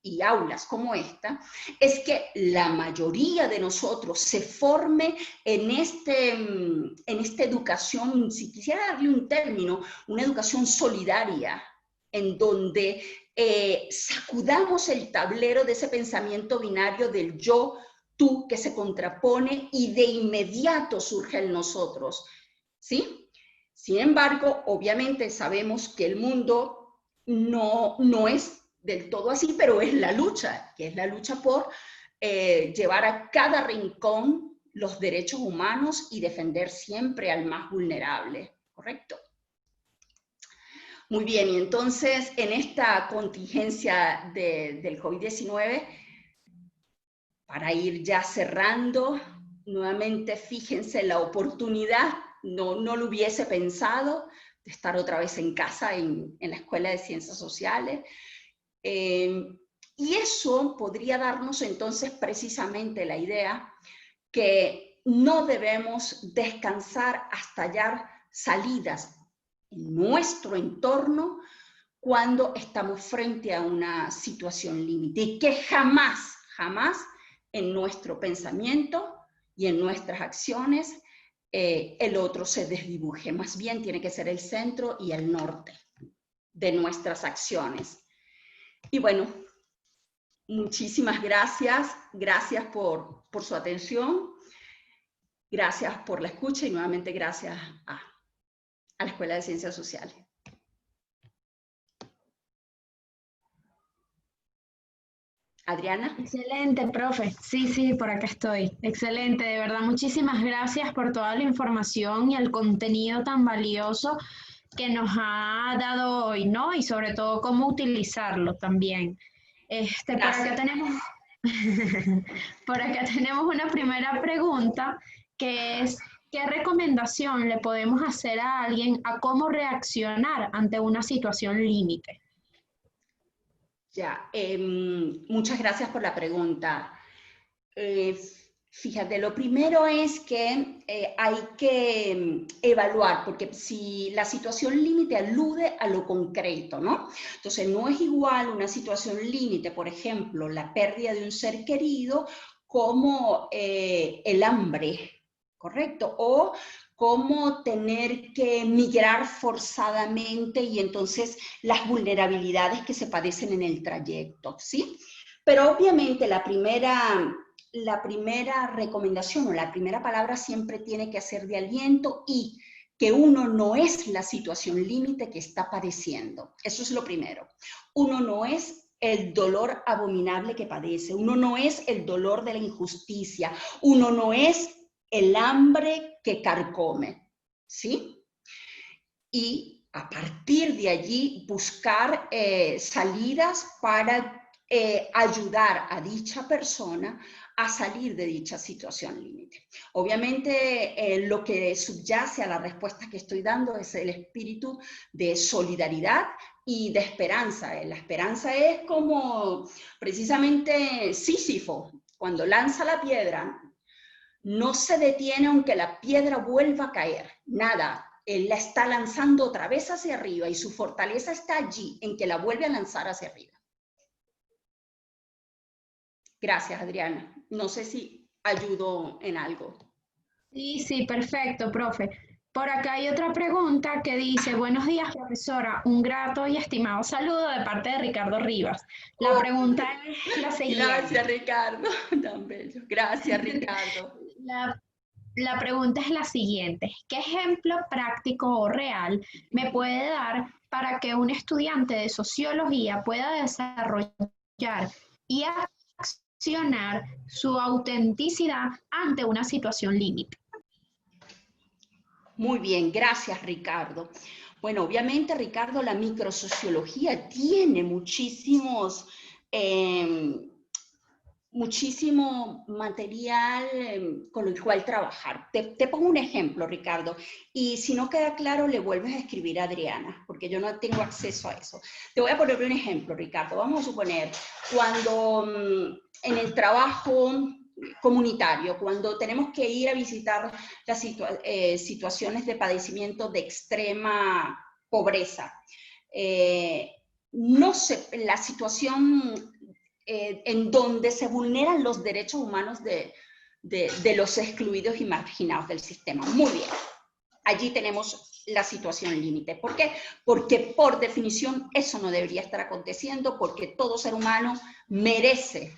y aulas como esta, es que la mayoría de nosotros se forme en esta educación, si quisiera darle un término, una educación solidaria, en donde sacudamos el tablero de ese pensamiento binario del yo, tú, que se contrapone y de inmediato surge en nosotros, ¿sí? Sin embargo, obviamente sabemos que el mundo no es del todo así, pero es la lucha, que es la lucha por llevar a cada rincón los derechos humanos y defender siempre al más vulnerable, ¿correcto? Muy bien, y entonces en esta contingencia del COVID-19, para ir ya cerrando, nuevamente fíjense la oportunidad, no lo hubiese pensado, de estar otra vez en casa en la Escuela de Ciencias Sociales. Y eso podría darnos entonces precisamente la idea que no debemos descansar hasta hallar salidas en nuestro entorno cuando estamos frente a una situación límite y que jamás, jamás en nuestro pensamiento y en nuestras acciones el otro se desdibuje. Más bien tiene que ser el centro y el norte de nuestras acciones. Y bueno, muchísimas gracias. Gracias por su atención. Gracias por la escucha y nuevamente gracias a la Escuela de Ciencias Sociales. Adriana. Excelente, profe. Sí, por acá estoy. Excelente, de verdad. Muchísimas gracias por toda la información y el contenido tan valioso que nos ha dado hoy, ¿no? Y sobre todo cómo utilizarlo también. Por acá tenemos, por acá tenemos una primera pregunta que es, ¿qué recomendación le podemos hacer a alguien a cómo reaccionar ante una situación límite? Ya, muchas gracias por la pregunta. Fíjate, lo primero es que hay que evaluar, porque si la situación límite alude a lo concreto, ¿no? Entonces, no es igual una situación límite, por ejemplo, la pérdida de un ser querido, como el hambre, ¿correcto? O como tener que migrar forzadamente y entonces las vulnerabilidades que se padecen en el trayecto, ¿sí? Pero obviamente la primera recomendación o la primera palabra siempre tiene que ser de aliento y que uno no es la situación límite que está padeciendo. Eso es lo primero. Uno no es el dolor abominable que padece, uno no es el dolor de la injusticia, uno no es el hambre que carcome, ¿sí? Y a partir de allí buscar salidas para ayudar a dicha persona a salir de dicha situación límite. Obviamente, lo que subyace a la respuesta que estoy dando es el espíritu de solidaridad y de esperanza. La esperanza es como precisamente Sísifo, cuando lanza la piedra, no se detiene aunque la piedra vuelva a caer, nada. Él la está lanzando otra vez hacia arriba y su fortaleza está allí, en que la vuelve a lanzar hacia arriba. Gracias, Adriana. No sé si ayudo en algo. Sí, sí, perfecto, profe. Por acá hay otra pregunta que dice, buenos días, profesora, un grato y estimado saludo de parte de Ricardo Rivas. La Oh, pregunta es la gracias, siguiente. Ricardo. Tan bello. Gracias, Ricardo. La pregunta es la siguiente. ¿Qué ejemplo práctico o real me puede dar para que un estudiante de sociología pueda desarrollar y accionar su autenticidad ante una situación límite? Muy bien, gracias, Ricardo. Bueno, obviamente, Ricardo, la microsociología tiene muchísimo material con el cual trabajar. Te pongo un ejemplo, Ricardo, y si no queda claro, le vuelves a escribir a Adriana, porque yo no tengo acceso a eso. Te voy a poner un ejemplo, Ricardo. Vamos a suponer, cuando en el trabajo comunitario, cuando tenemos que ir a visitar las situaciones de padecimiento de extrema pobreza, la situación en donde se vulneran los derechos humanos de los excluidos y marginados del sistema. Muy bien, allí tenemos la situación límite. ¿Por qué? Porque por definición eso no debería estar aconteciendo, porque todo ser humano merece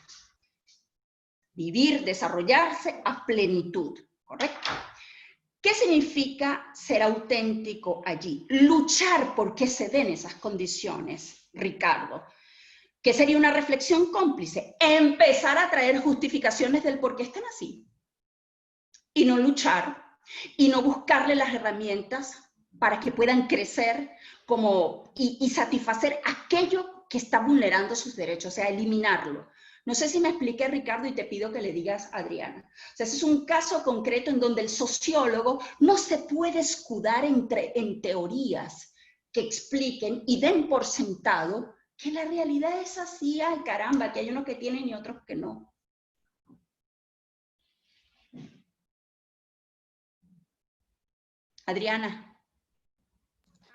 vivir, desarrollarse a plenitud, ¿correcto? ¿Qué significa ser auténtico allí? Luchar por que se den esas condiciones, Ricardo. ¿Qué sería una reflexión cómplice? Empezar a traer justificaciones del por qué están así. Y no luchar, y no buscarle las herramientas para que puedan crecer y satisfacer aquello que está vulnerando sus derechos, o sea, eliminarlo. No sé si me expliqué, Ricardo, y te pido que le digas a Adriana. O sea, ese es un caso concreto en donde el sociólogo no se puede escudar en teorías que expliquen y den por sentado que la realidad es así, ay caramba, que hay unos que tienen y otros que no. Adriana.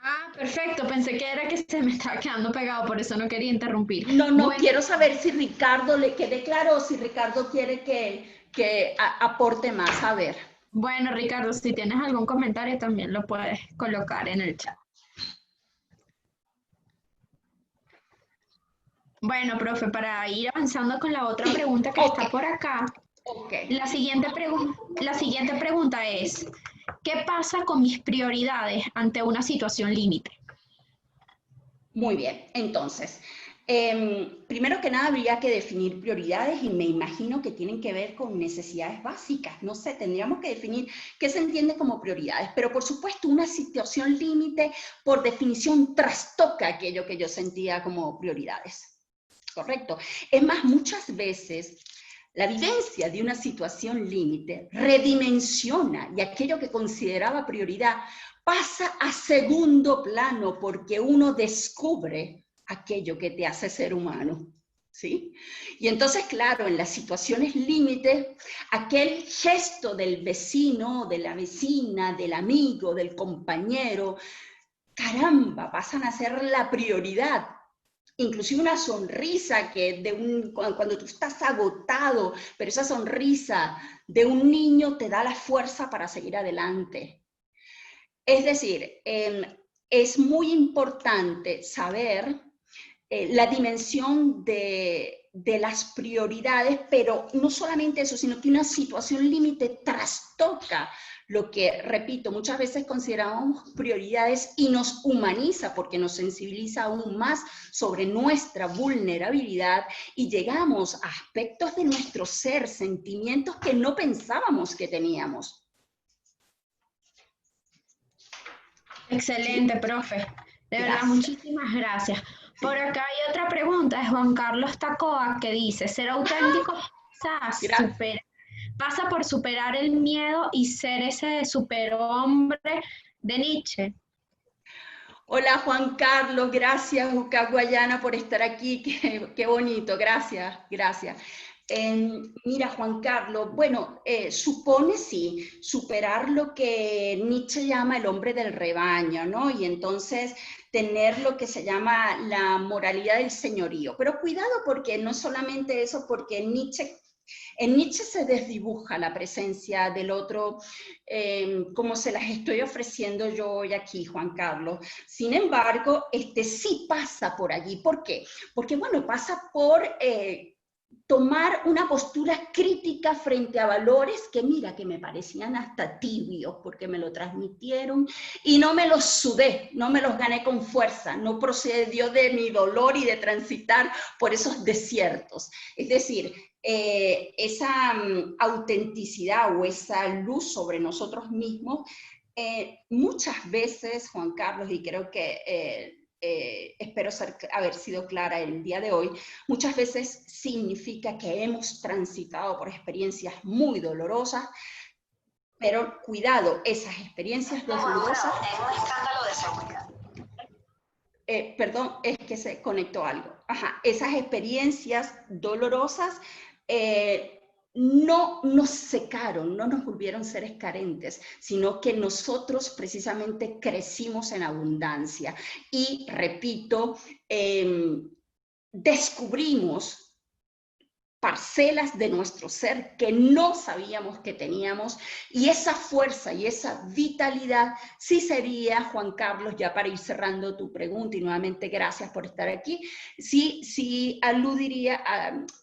Ah, perfecto. Pensé que era que se me estaba quedando pegado, por eso no quería interrumpir. No, Bueno, quiero saber si Ricardo le quede claro o si Ricardo quiere que aporte más. A ver. bueno, Ricardo, si tienes algún comentario también lo puedes colocar en el chat. Bueno, profe, para ir avanzando con la otra Sí, pregunta que ok. está por acá, Ok. la siguiente pregunta es, ¿qué pasa con mis prioridades ante una situación límite? Muy bien, entonces, primero que nada habría que definir prioridades y me imagino que tienen que ver con necesidades básicas. No sé, tendríamos que definir qué se entiende como prioridades, pero por supuesto una situación límite por definición trastoca aquello que yo sentía como prioridades. ¿Correcto? Es más, muchas veces la vivencia de una situación límite redimensiona y aquello que consideraba prioridad pasa a segundo plano porque uno descubre aquello que te hace ser humano. ¿Sí? Y entonces, claro, en las situaciones límite, aquel gesto del vecino, de la vecina, del amigo, del compañero, caramba, pasan a ser la prioridad. Inclusive una sonrisa cuando tú estás agotado, pero esa sonrisa de un niño te da la fuerza para seguir adelante. Es decir, es muy importante saber la dimensión de las prioridades, pero no solamente eso, sino que una situación límite trastoca lo que, repito, muchas veces consideramos prioridades y nos humaniza porque nos sensibiliza aún más sobre nuestra vulnerabilidad y llegamos a aspectos de nuestro ser, sentimientos que no pensábamos que teníamos. Excelente, ¿Sí? profe. De verdad, Gracias. muchísimas gracias. Por acá hay otra pregunta de Juan Carlos Tacoa que dice, ser auténtico pasa por superar el miedo y ser ese superhombre de Nietzsche. Hola Juan Carlos, gracias Guayana por estar aquí, qué bonito, gracias, gracias. Mira Juan Carlos, bueno, supone sí, superar lo que Nietzsche llama el hombre del rebaño, ¿no? Y entonces tener lo que se llama la moralidad del señorío. Pero cuidado porque no solamente eso, porque en Nietzsche se desdibuja la presencia del otro, como se las estoy ofreciendo yo hoy aquí, Juan Carlos. Sin embargo, sí pasa por allí. ¿Por qué? Porque, bueno, pasa por tomar una postura crítica frente a valores que, mira, que me parecían hasta tibios, porque me lo transmitieron y no me los sudé, no me los gané con fuerza, no procedió de mi dolor y de transitar por esos desiertos. Es decir, esa autenticidad o esa luz sobre nosotros mismos, muchas veces, Juan Carlos, y creo que espero haber sido clara el día de hoy, muchas veces significa que hemos transitado por experiencias muy dolorosas, pero cuidado, esas experiencias dolorosas... En un escándalo de seguridad. Perdón, es que se conectó algo. Ajá, esas experiencias dolorosas no nos secaron, no nos volvieron seres carentes, sino que nosotros precisamente crecimos en abundancia. Y repito, descubrimos parcelas de nuestro ser que no sabíamos que teníamos, y esa fuerza y esa vitalidad sí sería, Juan Carlos, ya para ir cerrando tu pregunta, y nuevamente gracias por estar aquí, sí aludiría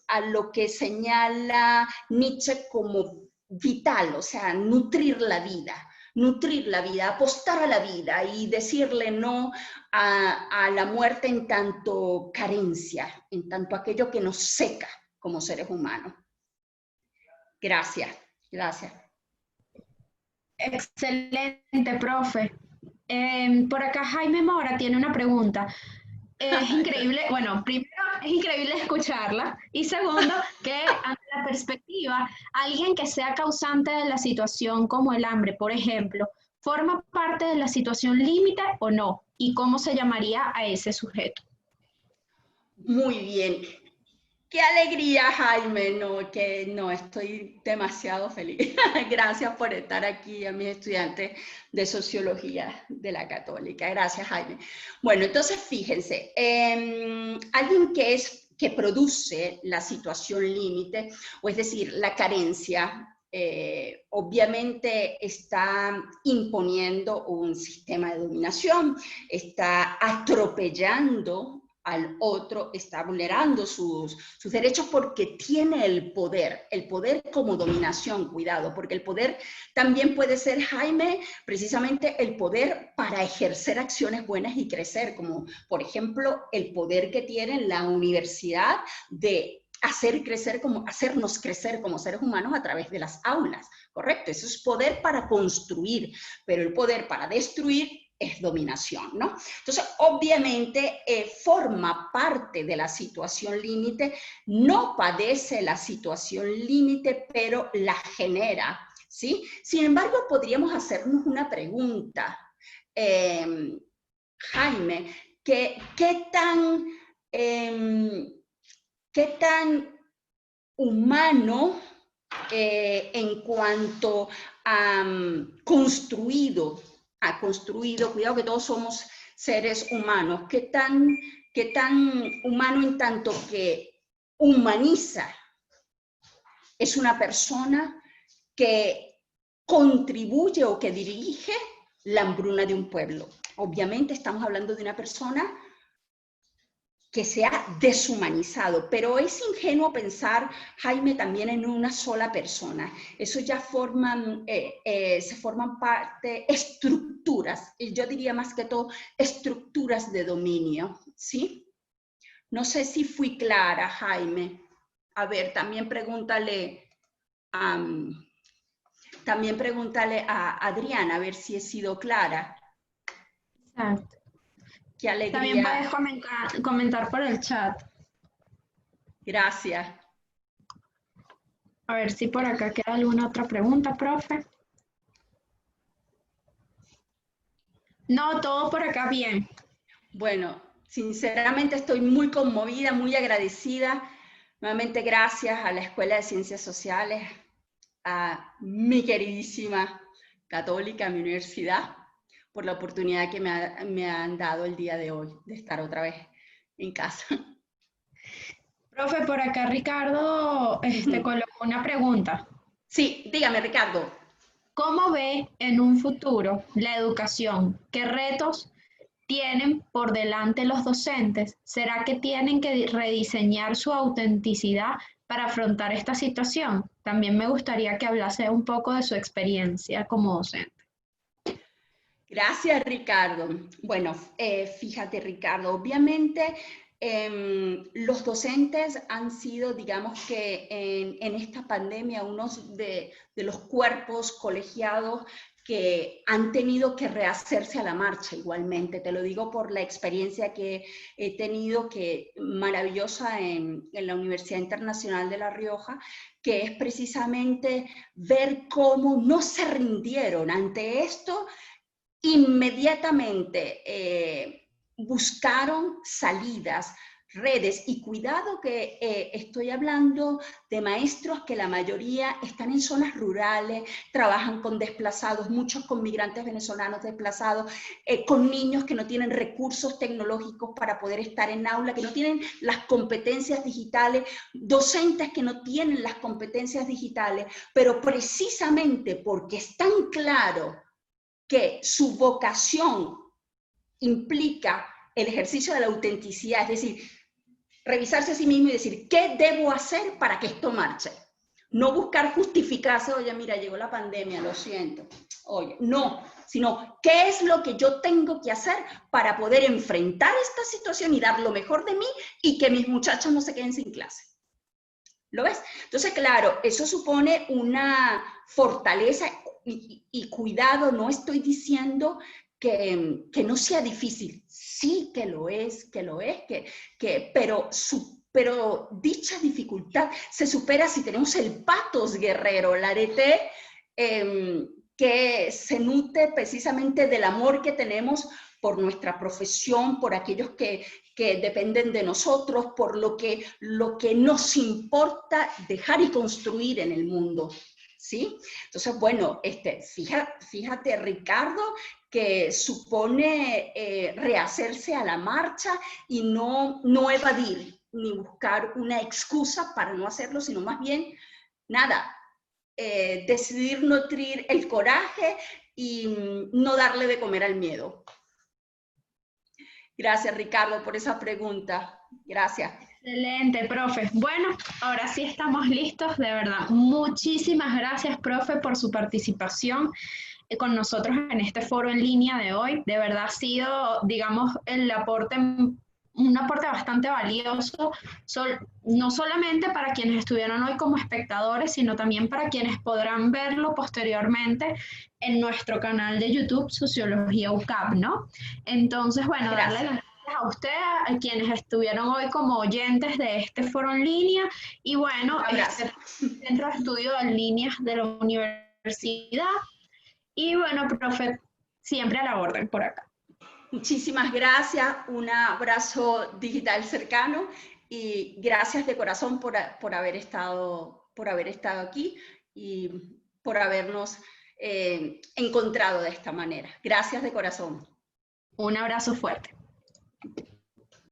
a lo que señala Nietzsche como vital, o sea, nutrir la vida, apostar a la vida y decirle no a la muerte en tanto carencia, en tanto aquello que nos seca como seres humanos. Gracias, gracias. Excelente, profe. Por acá Jaime Mora tiene una pregunta. Es increíble, bueno, primero es increíble escucharla y segundo que ante la perspectiva, alguien que sea causante de la situación como el hambre, por ejemplo, ¿forma parte de la situación límite o no? ¿Y cómo se llamaría a ese sujeto? Muy bien. Qué alegría, Jaime, no, estoy demasiado feliz. Gracias por estar aquí a mis estudiantes de Sociología de la Católica. Gracias, Jaime. Bueno, entonces fíjense, alguien que produce la situación límite, o es decir, la carencia, obviamente está imponiendo un sistema de dominación, está atropellando al otro, está vulnerando sus derechos porque tiene el poder como dominación, cuidado, porque el poder también puede ser, Jaime, precisamente el poder para ejercer acciones buenas y crecer, como por ejemplo el poder que tiene la universidad de hacernos crecer como seres humanos a través de las aulas, ¿correcto? Eso es poder para construir, pero el poder para destruir es dominación, ¿no? Entonces, obviamente, forma parte de la situación límite, no padece la situación límite, pero la genera, ¿sí? Sin embargo, podríamos hacernos una pregunta, Jaime, ¿qué tan humano en cuanto a construido, cuidado que todos somos seres humanos, qué tan humano en tanto que humaniza es una persona que contribuye o que dirige la hambruna de un pueblo? Obviamente estamos hablando de una persona que se ha deshumanizado, pero es ingenuo pensar, Jaime, también en una sola persona. Eso ya se forman parte estructuras, yo diría más que todo estructuras de dominio, ¿sí? No sé si fui clara, Jaime. A ver, también pregúntale a Adriana, a ver si he sido clara. Exacto. qué alegría. También puedes comentar por el chat. Gracias. A ver si por acá queda alguna otra pregunta, profe. No, todo por acá bien. Bueno, sinceramente estoy muy conmovida, muy agradecida. Nuevamente gracias a la Escuela de Ciencias Sociales, a mi queridísima Católica, mi universidad, por la oportunidad que me han dado el día de hoy de estar otra vez en casa. Profe, por acá Ricardo colocó una pregunta. Sí, dígame, Ricardo. ¿Cómo ve en un futuro la educación? ¿Qué retos tienen por delante los docentes? ¿Será que tienen que rediseñar su autenticidad para afrontar esta situación? También me gustaría que hablase un poco de su experiencia como docente. Gracias, Ricardo. Bueno, fíjate, Ricardo, obviamente los docentes han sido, digamos que en esta pandemia, unos de los cuerpos colegiados que han tenido que rehacerse a la marcha igualmente. Te lo digo por la experiencia que he tenido, que maravillosa en la Universidad Internacional de La Rioja, que es precisamente ver cómo no se rindieron ante esto. Inmediatamente buscaron salidas, redes, y cuidado que estoy hablando de maestros que la mayoría están en zonas rurales, trabajan con desplazados, muchos con migrantes venezolanos desplazados, con niños que no tienen recursos tecnológicos para poder estar en aula, que no tienen las competencias digitales, docentes que no tienen las competencias digitales, pero precisamente porque es tan claro que su vocación implica el ejercicio de la autenticidad, es decir, revisarse a sí mismo y decir, ¿qué debo hacer para que esto marche? No buscar justificarse, oye, mira, llegó la pandemia, lo siento. Oye, no, sino, ¿qué es lo que yo tengo que hacer para poder enfrentar esta situación y dar lo mejor de mí y que mis muchachos no se queden sin clase? ¿Lo ves? Entonces, claro, eso supone una fortaleza y cuidado, no estoy diciendo que no sea difícil, sí que lo es, pero dicha dificultad se supera si tenemos el pathos guerrero, la arete, que se nutre precisamente del amor que tenemos por nuestra profesión, por aquellos que dependen de nosotros, por lo que nos importa dejar y construir en el mundo, ¿sí? Entonces, bueno, fíjate, Ricardo, que supone rehacerse a la marcha y no evadir ni buscar una excusa para no hacerlo, sino más bien, nada, decidir nutrir el coraje y no darle de comer al miedo. Gracias, Ricardo, por esa pregunta. Gracias. Excelente, profe. Bueno, ahora sí estamos listos, de verdad. Muchísimas gracias, profe, por su participación con nosotros en este foro en línea de hoy. De verdad ha sido, digamos, un aporte bastante valioso, no solamente para quienes estuvieron hoy como espectadores, sino también para quienes podrán verlo posteriormente en nuestro canal de YouTube, Sociología UCAP, ¿no? Entonces, bueno, darle las gracias a ustedes, a quienes estuvieron hoy como oyentes de este foro en línea, y bueno, Centro de Estudio en Líneas de la Universidad. Y bueno, profe, siempre a la orden por acá. Muchísimas gracias, un abrazo digital cercano y gracias de corazón por haber estado aquí y por habernos encontrado de esta manera. Gracias de corazón. Un abrazo fuerte.